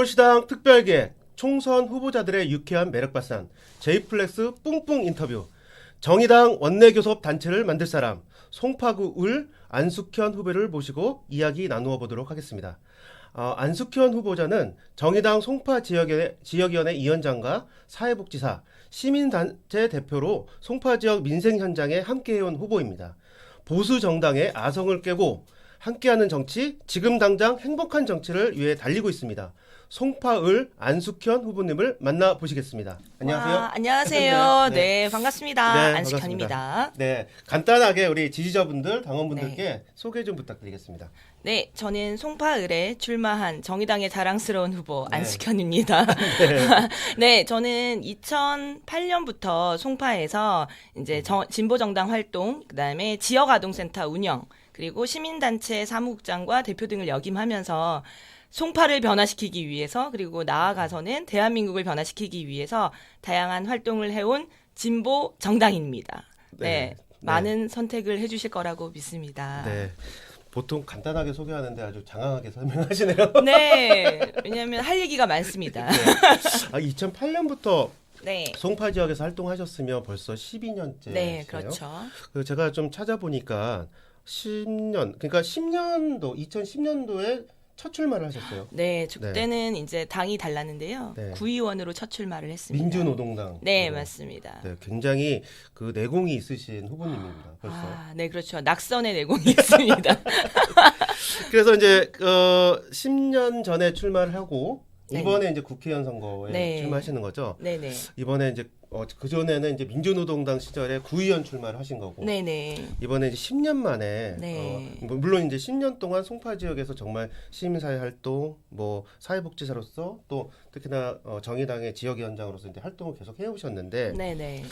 서울시당 특별기획 총선 후보자들의 유쾌한 매력 발산 J플렉스 뿡뿡 인터뷰 정의당 원내교섭 단체를 만들 사람 송파구 을 안숙현 후보를 모시고 이야기 나누어 보도록 하겠습니다. 안숙현 후보자는 정의당 송파 지역위원회 위원장과 사회복지사, 시민단체 대표로 송파 지역 민생 현장에 함께해온 후보입니다. 보수 정당의 아성을 깨고 함께하는 정치, 지금 당장 행복한 정치를 위해 달리고 있습니다. 송파을 안숙현 후보님을 만나보시겠습니다. 안녕하세요. 안녕하세요. 네. 네, 반갑습니다. 네, 안숙현입니다. 반갑습니다. 네, 간단하게 우리 지지자분들, 당원분들께 소개 좀 부탁드리겠습니다. 네, 저는 송파을에 출마한 정의당의 자랑스러운 후보 네. 안숙현입니다. 네, 저는 2008년부터 송파에서 이제 진보정당 활동, 그다음에 지역아동센터 운영, 그리고 시민단체 사무국장과 대표 등을 역임하면서 송파를 변화시키기 위해서, 그리고 나아가서는 대한민국을 변화시키기 위해서 다양한 활동을 해온 진보 정당입니다. 네, 많은 선택을 해주실 거라고 믿습니다. 네. 보통 간단하게 소개하는데 아주 장황하게 설명하시네요. 네, 왜냐하면 할 얘기가 많습니다. 2008년부터 네. 송파 지역에서 활동하셨으면 벌써 12년째시네요. 네, 그렇죠. 제가 좀 찾아보니까 10년, 그러니까 10년도, 2010년도에 첫 출마를 하셨어요. 네, 그때는 이제 당이 달랐는데요. 네. 구의원으로 첫 출마를 했습니다. 민주노동당. 네, 맞습니다. 네, 굉장히 그 내공이 있으신 후보님입니다. 벌써. 네, 그렇죠. 낙선의 내공이 있습니다. 그래서 이제 10년 전에 출마를 하고 네. 이번에 이제 국회의원 선거에 네. 출마하시는 거죠. 네네. 이번에 이제 그 전에는 이제 민주노동당 시절에 구의원 출마를 하신 거고. 네네. 이번에 이제 10년 만에 네. 물론 이제 10년 동안 송파 지역에서 정말 시민사회 활동, 뭐 사회복지사로서 또 특히나 정의당의 지역위원장으로서 이제 활동을 계속 해오셨는데 네네.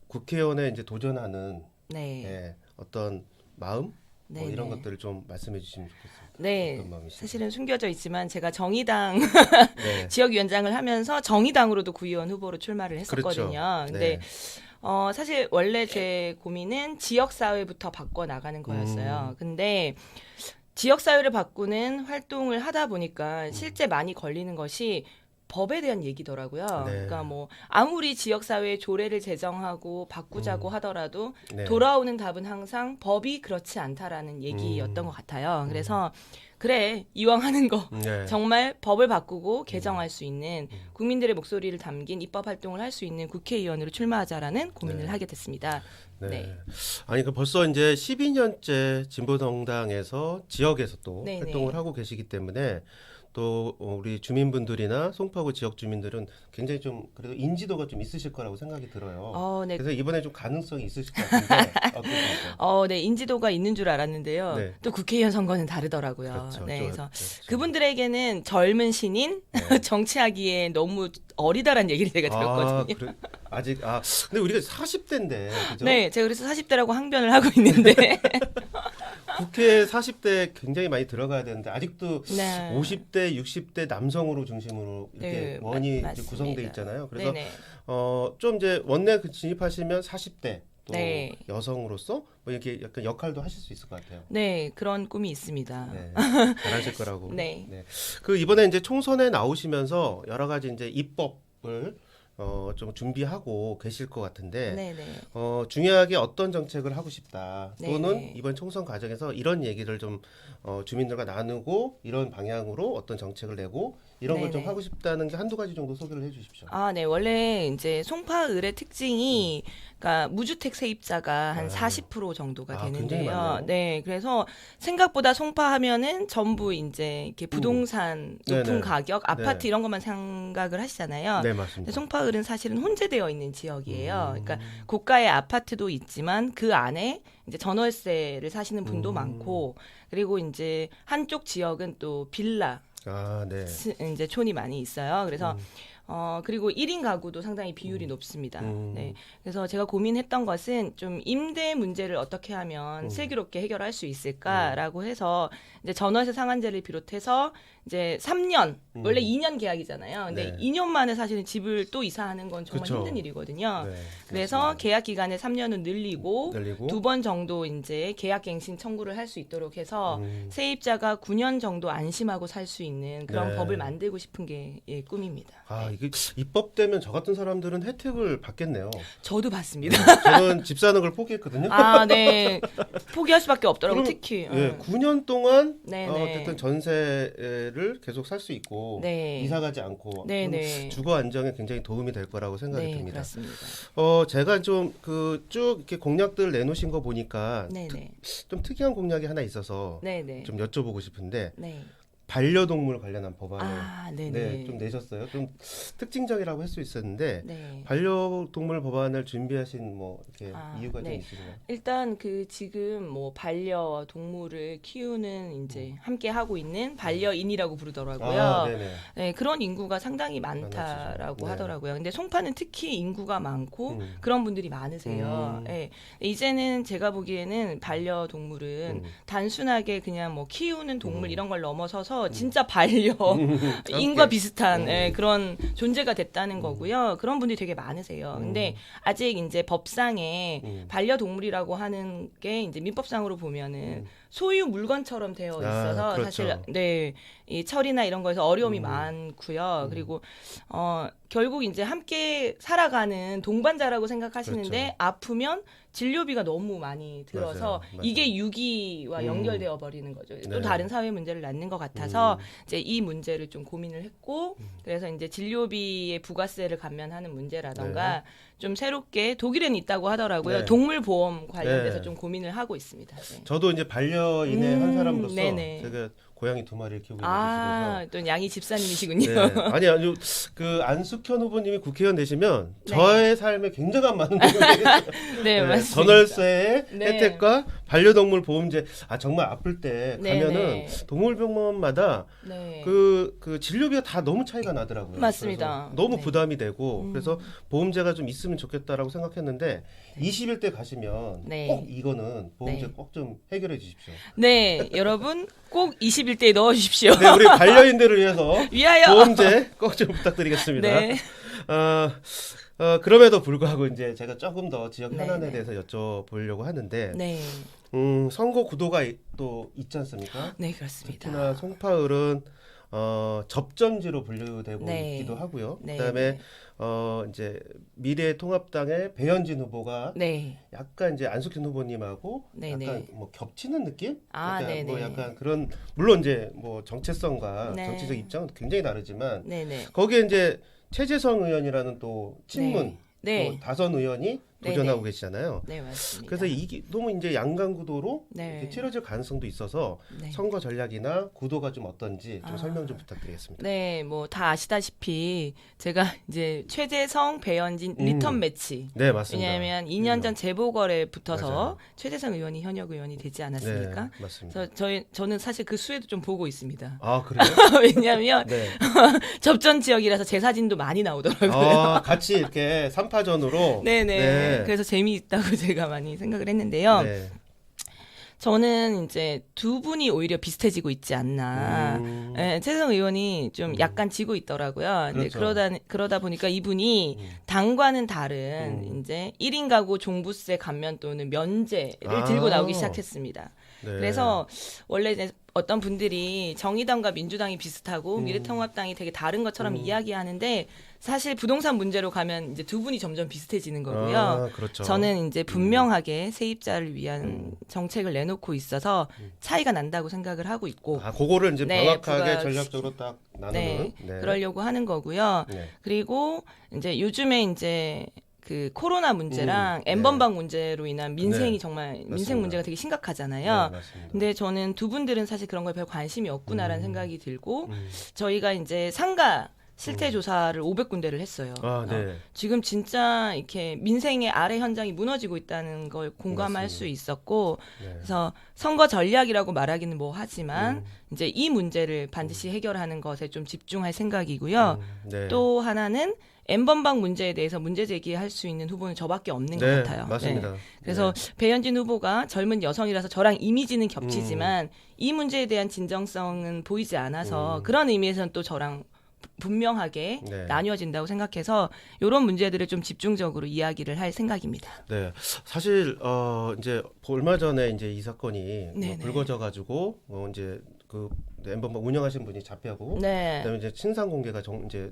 국회의원에 이제 도전하는 네. 어떤 마음 뭐 네네. 이런 것들을 좀 말씀해 주시면 좋겠습니다. 네. 어떤 마음이신지. 사실은 숨겨져 있지만 제가 정의당 네. 지역위원장을 하면서 정의당으로도 구의원 후보로 출마를 했었거든요. 그렇죠. 근데 네. 사실 원래 제 고민은 지역사회부터 바꿔 나가는 거였어요. 근데 지역사회를 바꾸는 활동을 하다 보니까 실제 많이 걸리는 것이 법에 대한 얘기더라고요. 네. 그러니까 뭐 아무리 지역사회에 조례를 제정하고 바꾸자고 하더라도 네. 돌아오는 답은 항상 법이 그렇지 않다라는 얘기였던 것 같아요. 그래서 그래, 이왕 하는 거 네. 정말 법을 바꾸고 개정할 수 있는 국민들의 목소리를 담긴 입법 활동을 할 수 있는 국회의원으로 출마하자라는 고민을 네. 하게 됐습니다. 네. 네. 아니 그 벌써 이제 12년째 진보정당에서 지역에서 또 네네. 활동을 하고 계시기 때문에 또 우리 주민분들이나 송파구 지역 주민들은 굉장히 좀 그래도 인지도가 좀 있으실 거라고 생각이 들어요. 네. 그래서 이번에 좀 가능성이 있으실 것 같은데 어떠세요? 네, 인지도가 있는 줄 알았는데요. 네. 또 국회의원 선거는 다르더라고요. 그렇죠. 네, 좀, 그래서 좀. 그분들에게는 젊은 신인 네. 정치하기에 너무 어리다라는 얘기를 제가 들었거든요. 아직 근데 우리가 40대인데 그죠? 네, 제가 그래서 40대라고 항변을 하고 있는데 국회 40대 굉장히 많이 들어가야 되는데 아직도 네. 50대, 60대 남성으로 중심으로 이렇게 네, 원이 이제 맞습니다. 구성돼 있잖아요. 그래서 네네. 좀 이제 원내 진입하시면 40대 또 네. 여성으로서 뭐 이렇게 약간 역할도 하실 수 있을 것 같아요. 네, 그런 꿈이 있습니다. 네, 잘하실 거라고. 네. 그 이번에 이제 총선에 나오시면서 여러 가지 이제 입법을 좀 준비하고 계실 것 같은데 네네. 중요하게 어떤 정책을 하고 싶다 또는 네네. 이번 총선 과정에서 이런 얘기를 좀 주민들과 나누고 이런 방향으로 어떤 정책을 내고 이런 걸 좀 네네. 하고 싶다는 게 한두 가지 정도 소개를 해주십시오. 네. 원래 이제 송파을의 특징이 그러니까 무주택 세입자가 한 40% 정도가 굉장히 되는데요. 많네요. 네. 그래서 생각보다 송파 하면은 전부 이제 이렇게 부동산 높은 네네. 가격, 아파트 네. 이런 것만 생각을 하시잖아요. 네, 근데 맞습니다. 송파을은 사실은 혼재되어 있는 지역이에요. 그러니까 고가의 아파트도 있지만 그 안에 이제 전월세를 사시는 분도 많고 그리고 이제 한쪽 지역은 또 빌라 네. 이제 촌이 많이 있어요. 그래서 그리고 1인 가구도 상당히 비율이 높습니다. 네. 그래서 제가 고민했던 것은 좀 임대 문제를 어떻게 하면 슬기롭게 해결할 수 있을까라고 해서 이제 전월세 상한제를 비롯해서 이제 3년, 원래 2년 계약이잖아요. 근데 네. 2년 만에 사실은 집을 또 이사하는 건 정말 그쵸. 힘든 일이거든요. 네, 그래서 그렇습니다. 계약 기간을 3년은 늘리고 늘리고 2번 정도 이제 계약갱신 청구를 할 수 있도록 해서 세입자가 9년 정도 안심하고 살 수 있는 그런 네. 법을 만들고 싶은 게 예, 꿈입니다. 아, 이게 입법되면 저 같은 사람들은 혜택을 받겠네요. 저도 봤습니다. 저는 집 사는 걸 포기했거든요. 아, 네. 포기할 수밖에 없더라고요. 그럼, 특히. 예, 9년 동안 네, 어, 네. 어쨌든 전세를 계속 살 수 있고 네. 이사 가지 않고 네, 그럼 네. 주거 안정에 굉장히 도움이 될 거라고 생각이 네, 듭니다. 그렇습니다. 제가 좀 그 쭉 이렇게 공약들 내놓으신 거 보니까 네, 네. 좀 특이한 공약이 하나 있어서 네, 네. 좀 여쭤보고 싶은데 네. 반려동물 관련한 법안을 아, 네, 네, 네. 좀 내셨어요. 좀 특징적이라고 할 수 있었는데 네. 반려동물 법안을 준비하신 뭐 이렇게 아, 이유가 좀 네. 있으신가요? 일단 그 지금 뭐 반려동물을 키우는 이제 함께 하고 있는 반려인이라고 부르더라고요. 아, 네네. 네, 그런 인구가 상당히 많다라고 네. 하더라고요. 근데 송파는 특히 인구가 많고 음. 그런 분들이 많으세요. 네. 이제는 제가 보기에는 반려동물은 단순하게 그냥 뭐 키우는 동물 이런 걸 넘어서서 진짜 반려인과 비슷한 예, 그런 존재가 됐다는 거고요. 그런 분들이 되게 많으세요. 근데 아직 이제 법상에 반려동물이라고 하는 게 이제 민법상으로 보면은 소유 물건처럼 되어 있어서 그렇죠. 사실 네, 이 처리나 이런 거에서 어려움이 많고요. 그리고 결국 이제 함께 살아가는 동반자라고 생각하시는데 그렇죠. 아프면 진료비가 너무 많이 들어서 맞아요. 맞아요. 이게 유기와 연결되어 버리는 거죠. 또 네. 다른 사회 문제를 낳는 것 같아서 이제 이 문제를 좀 고민을 했고 그래서 이제 진료비의 부가세를 감면하는 문제라던가 좀 새롭게 독일에는 있다고 하더라고요. 네. 동물 보험 관련돼서 네. 좀 고민을 하고 있습니다. 네. 저도 이제 반려인의 한 사람으로서 네네. 제가 고양이 2마리를 키우고 있는 아, 집에서 또 양이 집사님이시군요. 네. 아니 아주 그 안숙현 후보님이 국회의원 되시면 네. 저의 삶에 굉장히 많은 부분이 네, 맞습니다. 전월세의 네. 혜택과 반려동물 보험제 정말 아플 때 네, 가면은 네. 동물병원마다 네. 그 진료비가 다 너무 차이가 나더라고요. 맞습니다. 그래서 너무 네. 부담이 되고 그래서 보험제가 좀 있으면 좋겠다라고 생각했는데 20일 때 가시면 네. 꼭 이거는 보험제 네. 꼭 좀 해결해 주십시오. 네, 여러분 꼭 21대에 넣어 주십시오. 네, 우리 반려인들을 위해서 위하여. 보험제 꼭 좀 부탁드리겠습니다. 네. 그럼에도 불구하고 이제 제가 조금 더 지역 네, 현안에 네. 대해서 여쭤보려고 하는데 네. 선거 구도가 또 있지 않습니까? 네, 그렇습니다. 특히나 송파을은 접전지로 분류되고 네. 있기도 하고요. 네, 그다음에 네. 이제 미래통합당의 배현진 후보가 네. 약간 이제 안숙현 후보님하고 네, 약간 네. 뭐 겹치는 느낌? 아, 약간 네, 뭐 네. 약간 그런 물론 이제 뭐 정체성과 네. 정치적 입장은 굉장히 다르지만 네, 네. 거기에 이제 최재성 의원이라는 또 친문 네. 또 다선 의원이 네, 도전하고 네. 계시잖아요. 네, 맞습니다. 그래서 이게 너무 이제 양강구도로 네. 이렇게 치러질 가능성도 있어서 네. 선거 전략이나 구도가 좀 어떤지 좀 아. 설명 좀 부탁드리겠습니다. 네, 뭐 다 아시다시피 제가 이제 최재성, 배현진 리턴 매치. 네, 맞습니다. 왜냐하면 2년 전 재보궐에 붙어서 맞아요. 최재성 의원이 현역 의원이 되지 않았습니까? 네, 맞습니다. 그래서 저는 사실 그 수에도 좀 보고 있습니다. 아, 그래요? 왜냐하면 네. 접전 지역이라서 제 사진도 많이 나오더라고요. 같이 이렇게 3파전으로 네네. 그래서 재미있다고 제가 많이 생각을 했는데요. 네. 저는 이제 두 분이 오히려 비슷해지고 있지 않나. 예, 최재성 의원이 좀 약간 지고 있더라고요. 근데 그렇죠. 그러다 보니까 이분이 당과는 다른 이제 1인 가구 종부세 감면 또는 면제를 들고 나오기 시작했습니다. 네. 그래서 원래 이제 어떤 분들이 정의당과 민주당이 비슷하고 미래통합당이 되게 다른 것처럼 이야기하는데 사실 부동산 문제로 가면 이제 두 분이 점점 비슷해지는 거고요. 그렇죠. 저는 이제 분명하게 세입자를 위한 정책을 내놓고 있어서 차이가 난다고 생각을 하고 있고 그거를 이제 네, 명확하게 부가- 전략적으로 딱 나누는. 네, 네. 그러려고 하는 거고요. 네. 그리고 이제 요즘에 이제 그 코로나 문제랑 네. N번방 문제로 인한 민생이 네. 정말 민생 맞습니다. 문제가 되게 심각하잖아요. 네, 맞습니다. 근데 저는 두 분들은 사실 그런 거에 별 관심이 없구나라는 생각이 들고 음. 저희가 이제 상가 실태 조사를 500군데를 했어요. 아, 네. 지금 진짜 이렇게 민생의 아래 현장이 무너지고 있다는 걸 공감할 맞습니다. 수 있었고, 네. 그래서 선거 전략이라고 말하기는 뭐 하지만 이제 이 문제를 반드시 해결하는 것에 좀 집중할 생각이고요. 네. 또 하나는 N번방 문제에 대해서 문제 제기할 수 있는 후보는 저밖에 없는 것 네, 같아요. 맞습니다. 네. 그래서 배현진 후보가 젊은 여성이라서 저랑 이미지는 겹치지만 이 문제에 대한 진정성은 보이지 않아서 그런 의미에서는 또 저랑 분명하게 네. 나뉘어진다고 생각해서 이런 문제들을 좀 집중적으로 이야기를 할 생각입니다. 네, 사실 이제 얼마 전에 이제 이 사건이 네네. 불거져 가지고 이제 그 엠번방 운영하신 분이 잡혀고 네. 그다음에 이제 친상 공개가 이제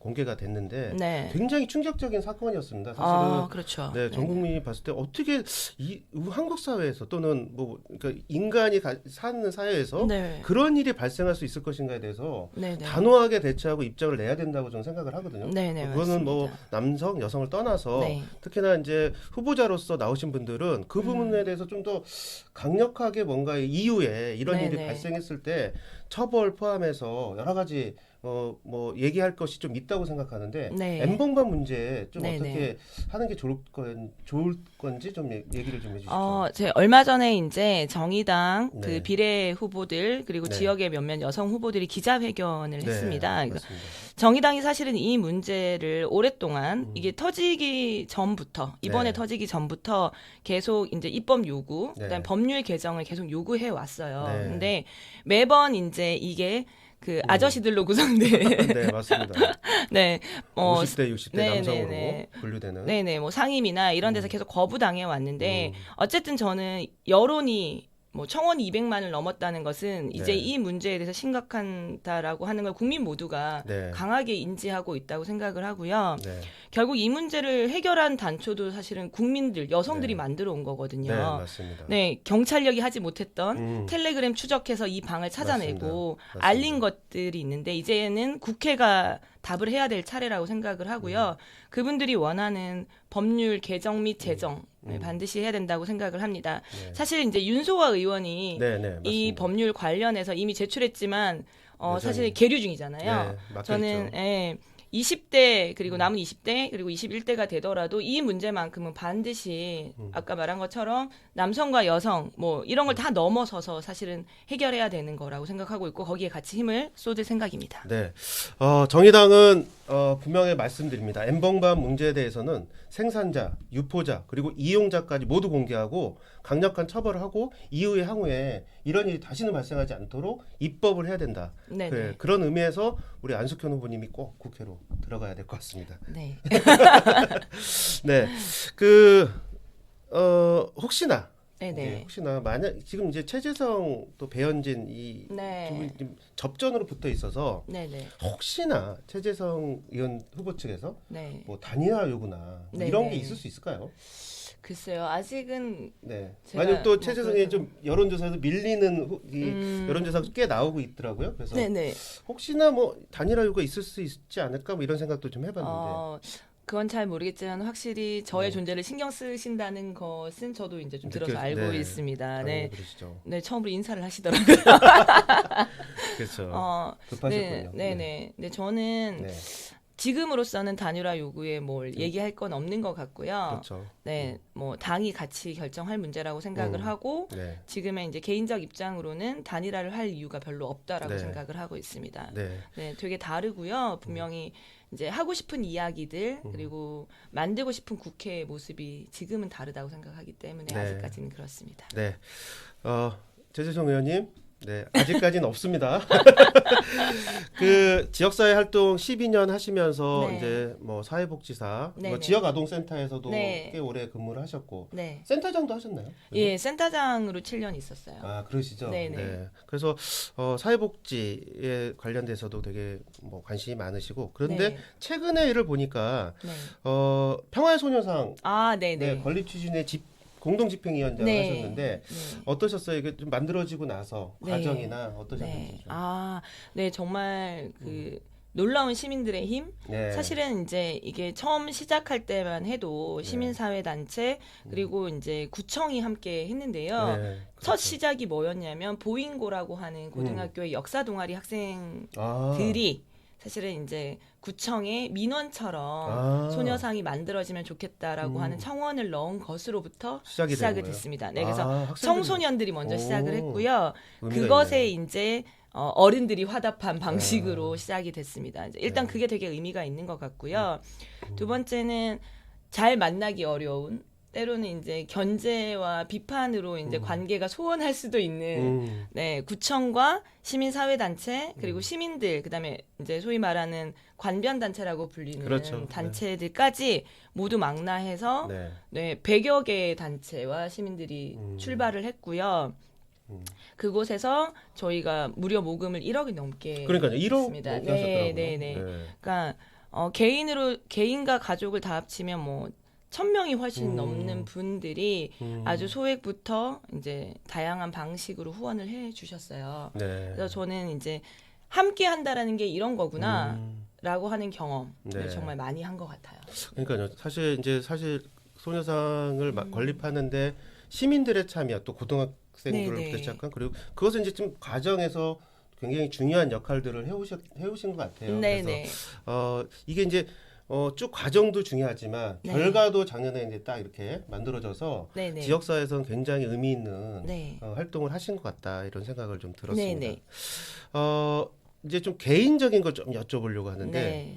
공개가 됐는데 네. 굉장히 충격적인 사건이었습니다. 사실은 아, 그렇죠. 네, 전 국민이 봤을 때 어떻게 이 한국 사회에서 또는 뭐 그러니까 인간이 사는 사회에서 네. 그런 일이 발생할 수 있을 것인가에 대해서 네, 네. 단호하게 대처하고 입장을 내야 된다고 저는 생각을 하거든요. 네, 네, 그거는 뭐 맞습니다. 남성, 여성을 떠나서 네. 특히나 이제 후보자로서 나오신 분들은 그 부분에 대해서 좀 더 강력하게 뭔가 이후에 이런 일이 네네. 발생했을 때 처벌 포함해서 여러 가지 뭐 얘기할 것이 좀 있다고 생각하는데 네. N번방 문제 좀 네네. 어떻게 하는 게 좋을 건지 좀 얘기를 좀 해주십시오. 제 얼마 전에 이제 정의당 네. 그 비례 후보들 그리고 네. 지역의 몇몇 여성 후보들이 기자회견을 네, 했습니다. 그러니까 맞습니다. 정의당이 사실은 이 문제를 오랫동안 이게 터지기 전부터 이번에 네. 터지기 전부터 계속 이제 입법 요구, 네. 그다음에 법률 개정을 계속 요구해 왔어요. 네. 근데 매번 이제 이게 그 아저씨들로 구성된 네, 맞습니다. 네, 50대, 60대 네, 남성으로 네, 네. 분류되는. 네네, 뭐 상임이나 이런 데서 계속 거부당해 왔는데 음. 어쨌든 저는 여론이 뭐 청원이 200만을 넘었다는 것은 이제 네. 이 문제에 대해서 심각하다라고 하는 걸 국민 모두가 네. 강하게 인지하고 있다고 생각을 하고요. 네. 결국 이 문제를 해결한 단초도 사실은 국민들, 여성들이 네. 만들어 온 네, 거거든요. 맞습니다. 네, 경찰력이 하지 못했던 음. 텔레그램 추적해서 이 방을 찾아내고 맞습니다. 알린 것들이 있는데 이제는 국회가 답을 해야 될 차례라고 생각을 하고요. 그분들이 원하는 법률 개정 및 제정 반드시 해야 된다고 생각을 합니다. 네. 사실 이제 윤소아 의원이 네, 네, 이 맞습니다. 법률 관련해서 이미 제출했지만 여전히. 사실 계류 중이잖아요. 네, 막혀 저는 있죠. 20대 그리고 남은 20대 그리고 21대가 되더라도 이 문제만큼은 반드시 아까 말한 것처럼 남성과 여성 뭐 이런 걸 다 넘어서서 사실은 해결해야 되는 거라고 생각하고 있고 거기에 같이 힘을 쏟을 생각입니다. 네, 정의당은 분명히 말씀드립니다. N번방 문제에 대해서는 생산자, 유포자 그리고 이용자까지 모두 공개하고 강력한 처벌을 하고 이후에 향후에 이런 일이 다시는 발생하지 않도록 입법을 해야 된다. 네네. 그런 의미에서 우리 안숙현 후보님이 꼭 국회로 들어가야 될 것 같습니다. 네. 네, 혹시나 네네. 네, 혹시나 만약 지금 이제 최재성 또 배현진 이 네. 두 분이 지금 접전으로 붙어 있어서 네네. 혹시나 최재성 의원 후보 측에서 네. 뭐 단일화 요구나 뭐 네, 이런 네. 게 있을 수 있을까요? 글쎄요. 아직은 네. 제가 만약 또 뭐 최재성이 그래서- 좀 여론조사에서 밀리는 여론조사가 꽤 나오고 있더라고요. 그래서 네네. 혹시나 뭐 단일화 요구가 있을 수 있지 않을까 뭐 이런 생각도 좀 해봤는데. 그건 잘 모르겠지만 확실히 저의 네. 존재를 신경 쓰신다는 것은 저도 이제 좀 들어서 느껴- 알고 네. 있습니다. 당연히 네. 그러시죠. 네, 처음으로 인사를 하시더라고요. 그렇죠. 급하셨군요. 네네. 네, 저는 네. 지금으로서는 단일화 요구에 뭘 얘기할 건 없는 것 같고요. 그렇죠. 네, 뭐 당이 같이 결정할 문제라고 생각을 하고 네. 지금의 이제 개인적 입장으로는 단일화를 할 이유가 별로 없다라고 네. 생각을 하고 있습니다. 네. 네, 되게 다르고요. 분명히 이제 하고 싶은 이야기들 그리고 만들고 싶은 국회의 모습이 지금은 다르다고 생각하기 때문에 네. 아직까지는 그렇습니다. 네. 최재성 의원님. 네, 아직까지는 없습니다. 그 지역사회 활동 12년 하시면서 네. 이제 뭐 사회복지사, 네, 뭐 네. 지역아동센터에서도 네. 꽤 오래 근무를 하셨고 네. 센터장도 하셨나요? 예, 센터장으로 7년 있었어요. 아, 그러시죠. 네, 네. 그래서 사회복지에 관련돼서도 되게 뭐 관심이 많으시고 그런데 네. 최근에 일을 보니까 네. 평화의 소녀상 네, 네, 네. 건립 추진의 공동집행위원장 네. 하셨는데 네. 어떠셨어요? 이게 좀 만들어지고 나서 네. 과정이나 어떠셨는지 네. 좀. 네, 정말 그 놀라운 시민들의 힘. 네. 사실은 이제 이게 처음 시작할 때만 해도 시민사회 단체 그리고 이제 구청이 함께 했는데요. 네, 첫 그렇죠. 시작이 뭐였냐면 보잉고라고 하는 고등학교의 역사 동아리 학생들이 아, 사실은 이제 구청의 민원처럼 아. 소녀상이 만들어지면 좋겠다라고 하는 청원을 넣은 것으로부터 시작이 된 거예요? 됐습니다. 네, 그래서 학생들이- 청소년들이 먼저 오, 시작을 했고요. 의미가 그것에 있네. 이제 어른들이 화답한 방식으로 아. 시작이 됐습니다. 이제 일단 네. 그게 되게 의미가 있는 것 같고요. 두 번째는 잘 만나기 어려운 때로는 이제 견제와 비판으로 이제 관계가 소원할 수도 있는 네, 구청과 시민사회단체 그리고 시민들 그다음에 이제 소위 말하는 관변단체라고 불리는 그렇죠. 네. 단체들까지 모두 망라해서 네. 네, 100여 개의 단체와 시민들이 출발을 했고요. 그곳에서 저희가 무려 모금을 1억이 넘게 그러니까요. 1억 했습니다. 넘게 네, 하셨더라고요. 네, 네. 그러니까 개인과 가족을 다 합치면 뭐 1,000명이 훨씬 넘는 분들이 아주 소액부터 이제 다양한 방식으로 후원을 해 주셨어요. 네. 그래서 저는 이제 함께 한다라는 게 이런 거구나. 라고 하는 경험을 네. 정말 많이 한 것 같아요. 그러니까요. 사실 소녀상을 건립하는데 시민들의 참여 또 고등학생들부터 네네. 시작한 그리고 그것은 이제 좀 과정에서 굉장히 중요한 역할들을 해오신 것 같아요. 네네. 그래서 이게 이제 쭉 과정도 중요하지만 네. 결과도 작년에 이제 딱 이렇게 만들어져서 네네. 지역사회에서는 굉장히 의미 있는 네. 활동을 하신 것 같다 이런 생각을 좀 들었습니다. 네네. 이제 좀 개인적인 걸 좀 여쭤보려고 하는데 네.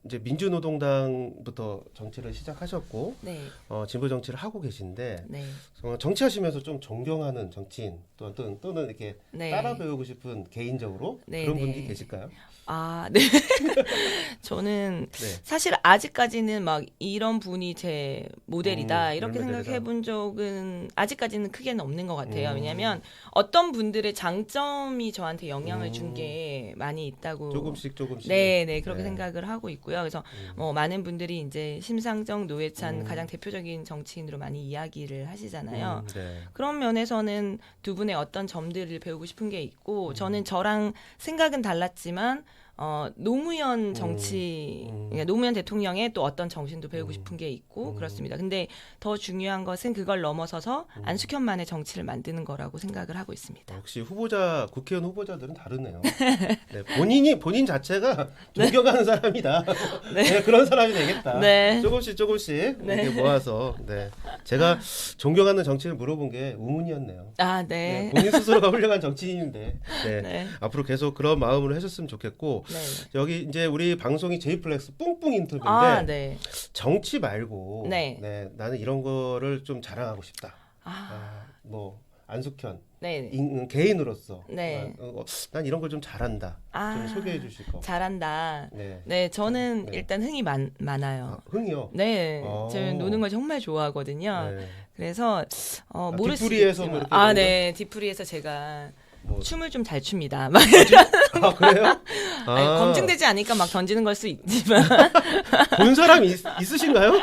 이제 민주노동당부터 정치를 시작하셨고 네. 진보 정치를 하고 계신데 네. 정치하시면서 좀 존경하는 정치인 또는 이렇게 네. 따라 배우고 싶은 개인적으로 네, 그런 네. 분들이 계실까요? 아, 네. 저는 네. 사실 아직까지는 막 이런 분이 제 모델이다 이렇게 이런 모델이다. 생각해 본 적은 아직까지는 크게는 없는 것 같아요. 왜냐하면 어떤 분들의 장점이 저한테 영향을 준 게 많이 있다고 조금씩 네, 네 그렇게 네. 생각을 하고 있고요. 그래서 뭐 많은 분들이 이제 심상정, 노회찬 가장 대표적인 정치인으로 많이 이야기를 하시잖아요. 네. 그런 면에서는 두 분의 어떤 점들을 배우고 싶은 게 있고 저는 저랑 생각은 달랐지만 노무현 정치, 그러니까 노무현 대통령의 또 어떤 정신도 배우고 싶은 게 있고 그렇습니다. 근데 더 중요한 것은 그걸 넘어서서 안숙현만의 정치를 만드는 거라고 생각을 하고 있습니다. 역시 국회의원 후보자들은 다르네요. 네, 본인 자체가 존경하는 사람이다. 네, 그런 사람이 되겠다. 네. 조금씩 이렇게 모아서 제가 존경하는 정치를 물어본 게 우문이었네요. 아, 네. 본인 스스로가 훌륭한 정치인인데 네. 앞으로 계속 그런 마음으로 해줬으면 좋겠고 네. 여기 이제 우리 방송이 제이플렉스 뿡뿡 인터뷰인데 아, 네. 정치 말고 네. 나는 이런 거를 좀 자랑하고 싶다. 아, 뭐 안숙현 네. 개인으로서 네. 난 이런 걸 좀 잘한다. 아, 좀 소개해 주실 거. 잘한다. 네. 네, 저는 네. 일단 흥이 많아요. 흥이요. 네, 어. 저는 노는 걸 정말 좋아하거든요. 네. 그래서 뒷풀이에서 모르시겠지만 뭐 이렇게 네, 뒷풀이에서 제가 뭐. 춤을 좀 잘 춥니다. 그래요? 아니, 검증되지 않으니까 막 던지는 걸 수 있지만, 본 사람 있으신가요?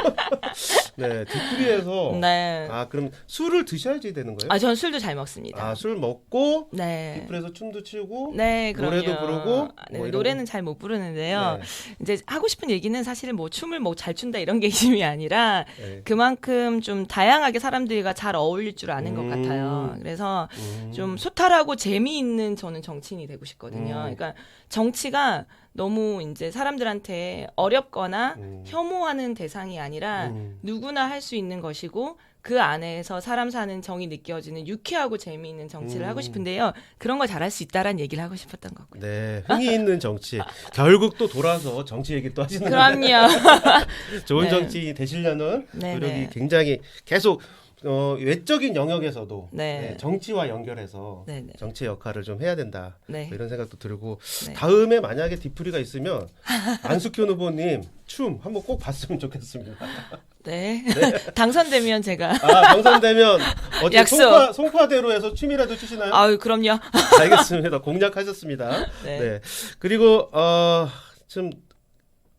네, 뒷풀이에서. 네, 그럼 술을 드셔야지 되는 거예요? 전 술도 잘 먹습니다. 술 먹고 네. 뒷풀에서 춤도 추고 네, 그럼요. 노래도 부르고 네, 뭐 이런 노래는 잘 못 부르는데요. 네. 이제 하고 싶은 얘기는 사실은 뭐 춤을 뭐 잘 춘다 이런 게 힘이 아니라 네. 그만큼 좀 다양하게 사람들과 잘 어울릴 줄 아는 것 같아요. 그래서 좀 소탈하고 재미있는 저는 정치인이 되고 싶거든요. 그러니까 정치가 너무 이제 사람들한테 어렵거나 혐오하는 대상이 아니라 누구나 할 수 있는 것이고 그 안에서 사람 사는 정이 느껴지는 유쾌하고 재미있는 정치를 하고 싶은데요. 그런 걸 잘할 수 있다라는 얘기를 하고 싶었던 거고요. 네, 흥이 있는 정치. 결국 또 돌아서 정치 얘기 또 하시는 그럼요. 좋은 네. 정치 되시려는 네, 노력이 네. 굉장히 계속 외적인 영역에서도 네. 정치와 연결해서 네, 네. 정치의 역할을 좀 해야 된다. 네. 뭐 이런 생각도 들고 네. 다음에 만약에 뒤풀이가 있으면 안숙현 후보님 춤 한번 꼭 봤으면 좋겠습니다. 네. 당선되면 제가 당선되면 어제 약속. 송파대로에서 춤이라도 추시나요? 아유, 그럼요. 알겠습니다. 공략하셨습니다. 네. 네. 그리고 좀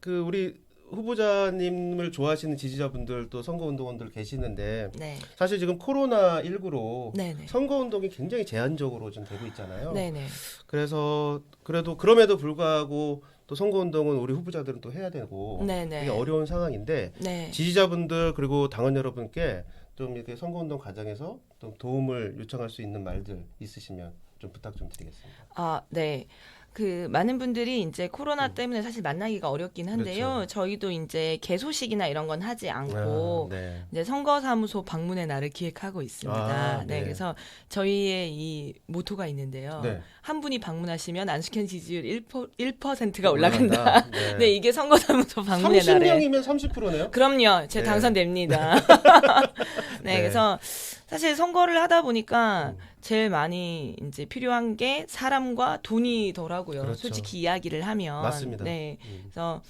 그 우리 후보자님을 좋아하시는 지지자분들 또 선거운동원들 계시는데 네. 사실 지금 코로나 19로 네, 네. 선거운동이 굉장히 제한적으로 좀 되고 있잖아요. 네, 네. 그래서 그럼에도 불구하고 또 선거운동은 우리 후보자들은 또 해야 되고 네, 네. 되게 어려운 상황인데 네. 지지자분들 그리고 당원 여러분께 좀 이렇게 선거운동 과정에서 좀 도움을 요청할 수 있는 말들 있으시면 좀 부탁 좀 드리겠습니다. 네. 그 많은 분들이 이제 코로나 때문에 사실 만나기가 어렵긴 한데요. 그렇죠. 저희도 이제 개소식이나 이런 건 하지 않고 네. 이제 선거사무소 방문의 날을 기획하고 있습니다. 아, 네. 네. 그래서 저희의 이 모토가 있는데요. 네. 한 분이 방문하시면 안숙현 지지율 1%가 올라간다. 네. 네, 이게 선거사무소 방문의 날에. 30명이면 30%네요? 그럼요. 네. 제가 당선됩니다. 네, 네. 그래서 사실 선거를 하다 보니까 제일 많이 이제 필요한 게 사람과 돈이더라고요. 그렇죠. 솔직히 이야기를 하면. 맞습니다. 네. 그래서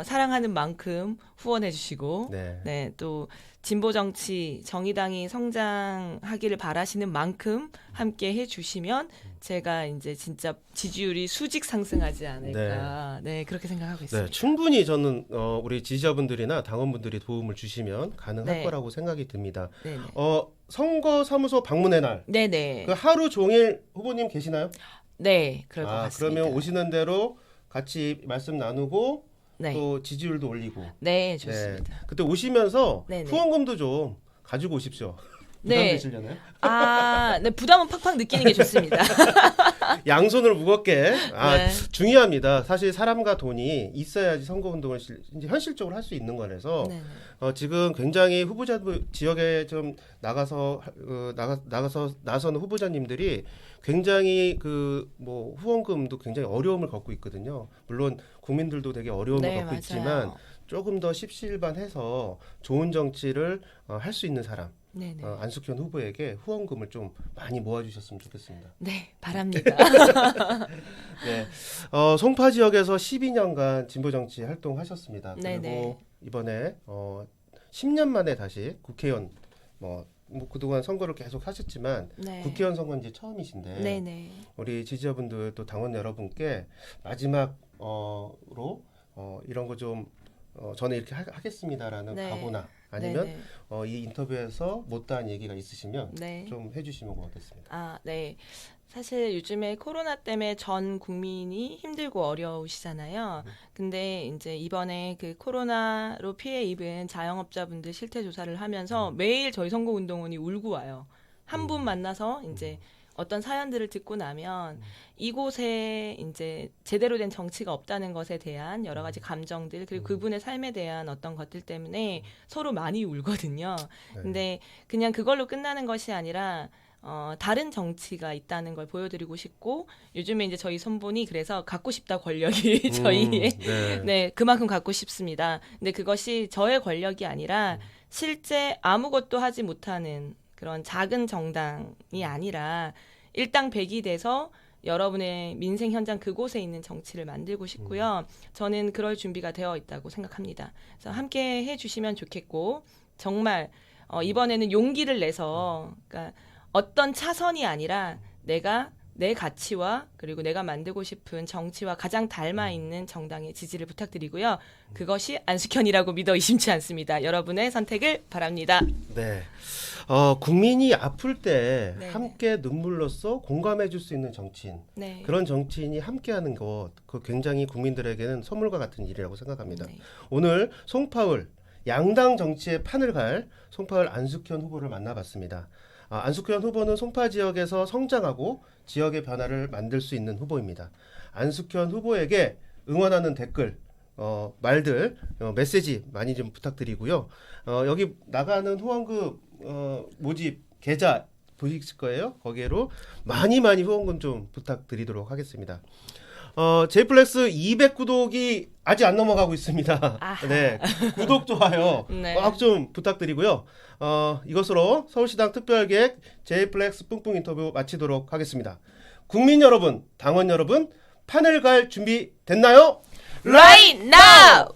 사랑하는 만큼 후원해 주시고 네. 네, 또 진보 정치 정의당이 성장하기를 바라시는 만큼 함께 해 주시면 제가 이제 진짜 지지율이 수직 상승하지 않을까. 네, 그렇게 생각하고 네, 있습니다. 충분히 저는 우리 지지자분들이나 당원분들이 도움을 주시면 가능할 네. 거라고 생각이 듭니다. 네, 네. 선거사무소 방문의 날. 네, 네. 그 하루 종일 후보님 계시나요? 네, 그럴 것 같습니다. 그러면 오시는 대로 같이 말씀 나누고 네. 또 지지율도 올리고. 네, 좋습니다. 그때 오시면서 네네. 후원금도 좀 가지고 오십시오. 부담 네. 되시려나요? 네, 부담은 팍팍 느끼는 게 좋습니다. 양손을 무겁게. 네. 중요합니다. 사실 사람과 돈이 있어야지 선거운동을 이제 현실적으로 할 수 있는 거라서 네, 지금 굉장히 후보자들 지역에 좀 나가서 나서는 후보자님들이 굉장히 뭐 후원금도 굉장히 어려움을 겪고 있거든요. 물론 국민들도 되게 어려움을 네, 겪고 맞아요. 있지만 조금 더 십시일반해서 좋은 정치를 할 수 있는 사람. 네, 네. 안숙현 후보에게 후원금을 좀 많이 모아주셨으면 좋겠습니다. 네, 바랍니다. 네, 송파 지역에서 12년간 진보 정치 활동하셨습니다. 그리고 네네. 이번에 10년 만에 다시 국회의원 뭐 그동안 선거를 계속 하셨지만 네. 국회의원 선거는 이제 처음이신데 네, 네. 우리 지지자분들 또 당원 여러분께 마지막으로 이런 거 좀 저는 이렇게 하겠습니다라는 네. 각오나 아니면 네, 이 인터뷰에서 못다한 얘기가 있으시면 네. 좀 해주시면 고맙겠습니다. 네. 사실 요즘에 코로나 때문에 전 국민이 힘들고 어려우시잖아요. 근데 이제 이번에 그 코로나로 피해 입은 자영업자분들 실태 조사를 하면서 매일 저희 선거운동원이 울고 와요. 한 분 만나서 이제 어떤 사연들을 듣고 나면 이곳에 이제 제대로 된 정치가 없다는 것에 대한 여러 가지 감정들 그리고 그분의 삶에 대한 어떤 것들 때문에 서로 많이 울거든요. 네. 근데 그냥 그걸로 끝나는 것이 아니라 다른 정치가 있다는 걸 보여드리고 싶고 요즘에 이제 저희 선본이 그래서 갖고 싶다 권력이 저희의 네, 그만큼 갖고 싶습니다. 근데 그것이 저의 권력이 아니라 실제 아무것도 하지 못하는 그런 작은 정당이 아니라 일당백이 돼서 여러분의 민생 현장 그곳에 있는 정치를 만들고 싶고요. 저는 그럴 준비가 되어 있다고 생각합니다. 그래서 함께 해주시면 좋겠고 정말 이번에는 용기를 내서 그러니까 어떤 차선이 아니라 내가 내 가치와 그리고 내가 만들고 싶은 정치와 가장 닮아 있는 정당의 지지를 부탁드리고요. 그것이 안숙현이라고 믿어 의심치 않습니다. 여러분의 선택을 바랍니다. 네. 국민이 아플 때 네. 함께 눈물로써 공감해 줄 수 있는 정치인. 네. 그런 정치인이 함께하는 것, 그 굉장히 국민들에게는 선물과 같은 일이라고 생각합니다. 네. 오늘 송파을 양당 정치의 판을 갈 송파을 안숙현 후보를 만나봤습니다. 안숙현 후보는 송파 지역에서 성장하고 지역의 변화를 만들 수 있는 후보입니다. 안숙현 후보에게 응원하는 댓글, 말들, 메시지 많이 좀 부탁드리고요. 여기 나가는 후원금 모집 계좌 보실 거예요. 거기로 많이 후원금 좀 부탁드리도록 하겠습니다. 제이플렉스 200구독이 아직 안 넘어가고 있습니다. 아하. 네, 구독, 좋아요 네. 꼭 좀 부탁드리고요. 이것으로 서울시당 특별기획 제이플렉스 뿡뿡 인터뷰 마치도록 하겠습니다. 국민 여러분, 당원 여러분, 판을 갈 준비 됐나요? Right now!